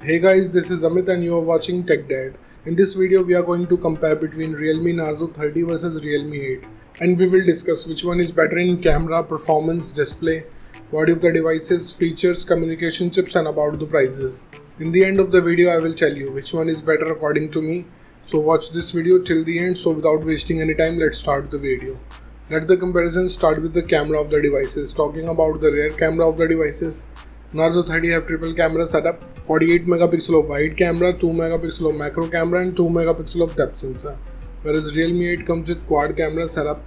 Hey guys, this is Amit and you are watching Tech Dad. In this video, we are going to compare between Realme Narzo 30 versus Realme 8, and we will discuss which one is better in camera, performance, display, body of the devices, features, communication chips, and about the prices. In the end of the video, I will tell you which one is better according to me. So watch this video till the end. So without wasting any time, let's start the video. Let the comparison start with the camera of the devices. Talking about the rear camera of the devices, Narzo 30 have triple camera setup, 48 megapixel of wide camera, 2 megapixel of macro camera and 2 megapixel of depth sensor. Whereas Realme 8 comes with quad camera setup,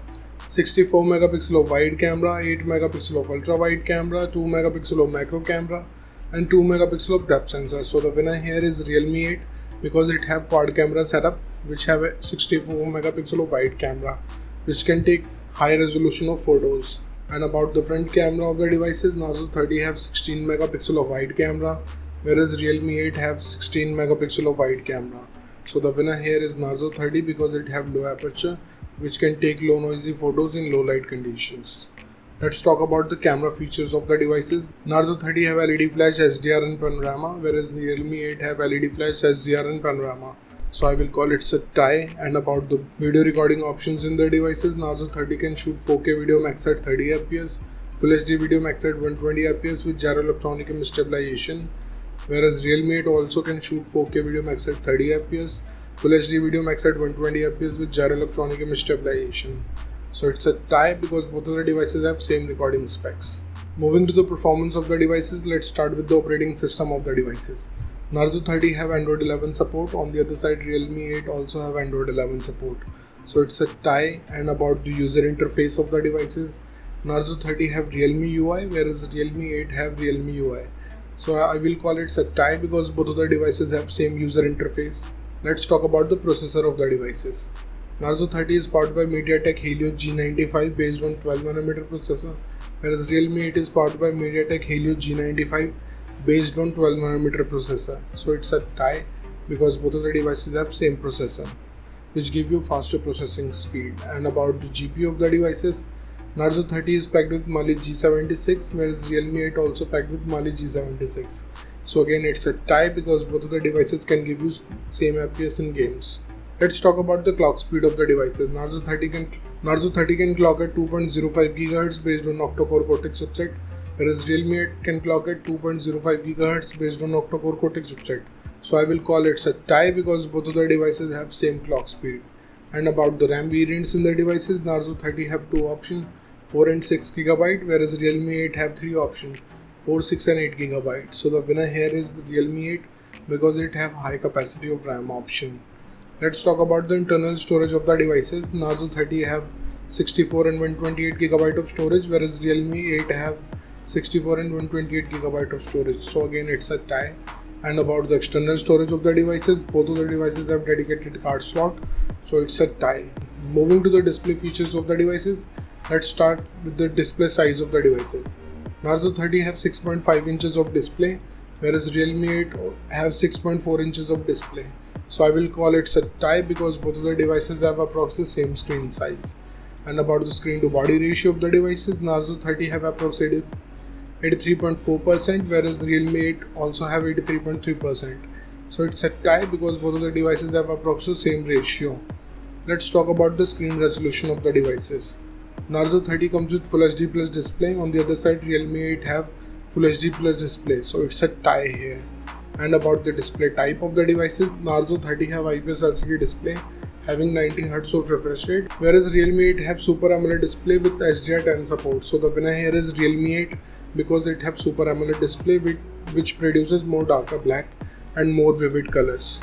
64 megapixel of wide camera, 8 megapixel of ultra wide camera, 2 megapixel of macro camera and 2 megapixel of depth sensor. So the winner here is Realme 8 because it have quad camera setup which have a 64 megapixel of wide camera which can take high resolution of photos. And about the front camera of the devices, Narzo 30 have 16 megapixel of wide camera, whereas Realme 8 have 16 megapixel of wide camera. So the winner here is Narzo 30 because it have low aperture, which can take low noisy photos in low light conditions. Let's talk about the camera features of the devices. Narzo 30 have LED flash, HDR and panorama, whereas Realme 8 have LED flash, HDR and panorama. So I will call it a tie. And about the video recording options in the devices, Narzo 30 can shoot 4K video max at 30 fps, Full HD video max at 120 fps with gyro electronic image stabilization, whereas Realme 8 also can shoot 4K video max at 30 fps, Full HD video max at 120 fps with gyro electronic image stabilization. So it's a tie because both of the devices have same recording specs. Moving to the performance of the devices, let's start with the operating system of the devices. Narzo 30 have Android 11 support. On the other side, Realme 8 also have Android 11 support. So it's a tie. And about the user interface of the devices, Narzo 30 have Realme UI, whereas Realme 8 have Realme UI. So I will call it a tie because both of the devices have same user interface. Let's talk about the processor of the devices. Narzo 30 is powered by MediaTek Helio G95 based on 12nm processor, whereas Realme 8 is powered by MediaTek Helio G95 based on 12nm processor. So it's a tie because both of the devices have same processor which give you faster processing speed. And about the GPU of the devices, Narzo 30 is packed with Mali G76, whereas Realme 8 also packed with Mali G76. So again it's a tie because both of the devices can give you same FPS in games. Let's talk about the clock speed of the devices. Narzo 30 can clock at 2.05 GHz based on octa-core Cortex chipset, whereas Realme 8 can clock at 2.05 GHz based on octa-core Cortex chipset. So I will call it a tie because both of the devices have same clock speed. And about the RAM variants in the devices, Narzo 30 have two options, 4 and 6 GB, whereas Realme 8 have three options, 4, 6 and 8 GB. So the winner here is Realme 8 because it have high capacity of RAM option. Let's talk about the internal storage of the devices. Narzo 30 have 64 and 128 GB of storage, whereas Realme 8 have 64 and 128 GB of storage. So again it's a tie. And about the external storage of the devices, both of the devices have dedicated card slot, so it's a tie. Moving to the display features of the devices, let's start with the display size of the devices. Narzo 30 have 6.5 inches of display, whereas Realme 8 have 6.4 inches of display. So I will call it a tie because both of the devices have approximately the same screen size. And about the screen to body ratio of the devices, Narzo 30 have approximately 83.4%, whereas Realme 8 also have 83.3%. So it's a tie because both of the devices have approximately the same ratio. Let's talk about the screen resolution of the devices. Narzo 30 comes with Full HD Plus display. On the other side, Realme 8 have Full HD Plus display. So it's a tie here. And about the display type of the devices, Narzo 30 have IPS LCD display having 90Hz of refresh rate, whereas Realme 8 have Super AMOLED display with HDR10 support. So the winner here is Realme 8 because it have Super AMOLED display which produces more darker black and more vivid colors.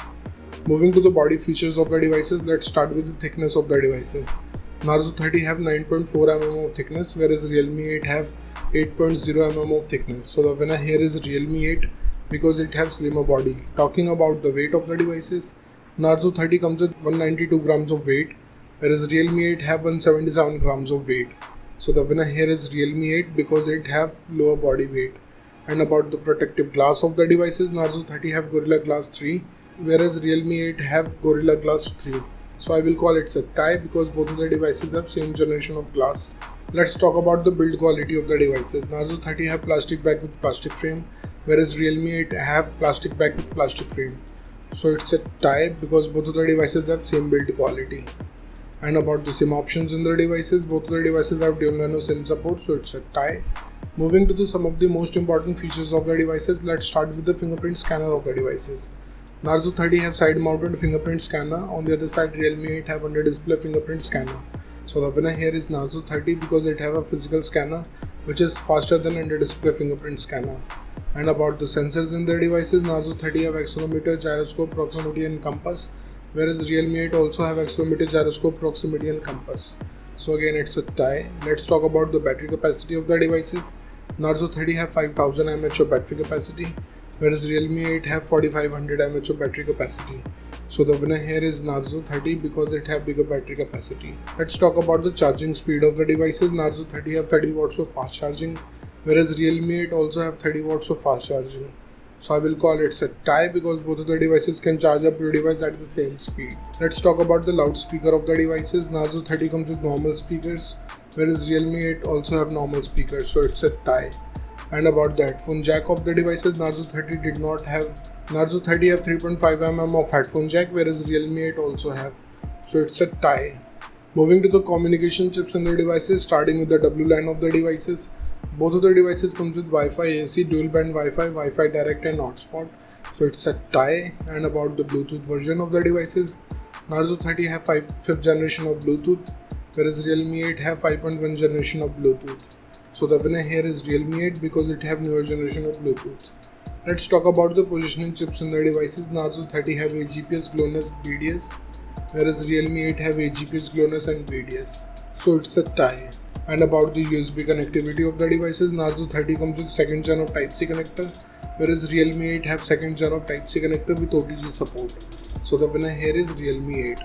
Moving to the body features of the devices, let's start with the thickness of the devices. Narzo 30 have 9.4 mm of thickness, whereas Realme 8 have 8.0 mm of thickness. So the winner here is Realme 8 because it has slimmer body. Talking about the weight of the devices, Narzo 30 comes with 192 grams of weight, whereas Realme 8 have 177 grams of weight. So the winner here is Realme 8 because it have lower body weight. And about the protective glass of the devices, Narzo 30 have Gorilla Glass 3, whereas Realme 8 have Gorilla Glass 3. So I will call it a tie because both of the devices have same generation of glass. Let's talk about the build quality of the devices. Narzo 30 have plastic back with plastic frame, whereas Realme 8 have plastic back with plastic frame. So it's a tie because both of the devices have same build quality. And about the SIM options in the devices, both of the devices have dual nano SIM support, so it's a tie. Moving to some of the most important features of the devices, let's start with the fingerprint scanner of the devices. Narzo 30 have side mounted fingerprint scanner, on the other side Realme 8 have under display fingerprint scanner. So the winner here is Narzo 30 because it have a physical scanner which is faster than under display fingerprint scanner. And about the sensors in the devices, Narzo 30 have accelerometer, gyroscope, proximity and compass, whereas Realme 8 also have accelerometer, gyroscope, proximity and compass. So again it's a tie. Let's talk about the battery capacity of the devices. Narzo 30 have 5000 mAh of battery capacity, whereas Realme 8 have 4500 mAh of battery capacity. So the winner here is Narzo 30 because it have bigger battery capacity. Let's talk about the charging speed of the devices. Narzo 30 have 30 watts of fast charging, whereas Realme 8 also have 30 watts of fast charging. So I will call it a tie because both of the devices can charge up your device at the same speed. Let's talk about the loudspeaker of the devices. Narzo 30 comes with normal speakers, whereas Realme 8 also have normal speakers, so it's a tie. And about the headphone jack of the devices, Narzo 30 did not have. Narzo 30 have 3.5mm of headphone jack, whereas Realme 8 also have, so it's a tie. Moving to the communication chips in the devices, starting with the WLAN of the devices. Both of the devices comes with Wi-Fi AC, dual band Wi-Fi, Wi-Fi direct and hotspot, so it's a tie. And about the Bluetooth version of the devices, Narzo 30 have 5th generation of Bluetooth, whereas Realme 8 have 5.1 generation of Bluetooth. So the winner here is Realme 8 because it have newer generation of Bluetooth. Let's talk about the positioning chips in the devices. Narzo 30 have AGPS, GLONASS, BDS, whereas Realme 8 have AGPS, GLONASS and BDS. So it's a tie. And about the USB connectivity of the devices, Narzo 30 comes with 2nd gen of Type-C connector, whereas Realme 8 have 2nd gen of Type-C connector with OTG support. So the winner here is Realme 8.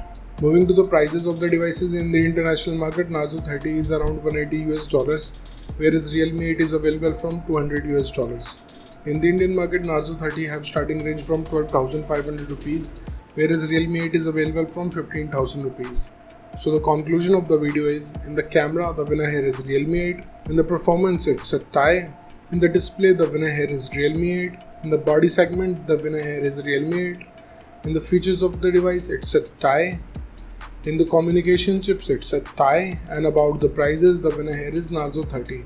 Moving to the prices of the devices in the international market, Narzo 30 is around $180, whereas Realme 8 is available from $200. In the Indian market, Narzo 30 have starting range from 12,500 rupees, whereas Realme 8 is available from 15,000 rupees. So the conclusion of the video is, in the camera, the winner here is Realme 8. In the performance, it's a tie. In the display, the winner here is Realme 8. In the body segment, the winner here is Realme 8. In the features of the device, it's a tie. In the communication chips, it's a tie. And about the prices, the winner here is Narzo 30.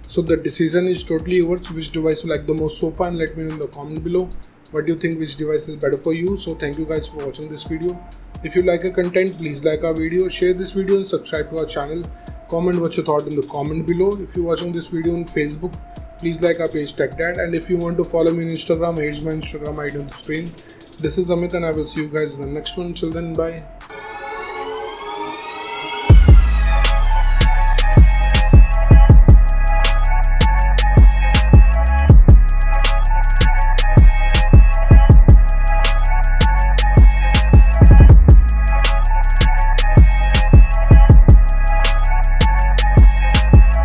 So the decision is totally yours. Which device you like the most so far, and let me know in the comment below what do you think, which device is better for you. So thank you guys for watching this video. If you like our content, please like our video, share this video and subscribe to our channel. Comment what you thought in the comment below. If you're watching this video on Facebook, please like our page TechDad. And if you want to follow me on Instagram, here's my Instagram ID on the screen. This is Amit and I will see you guys in the next one. Till then, bye.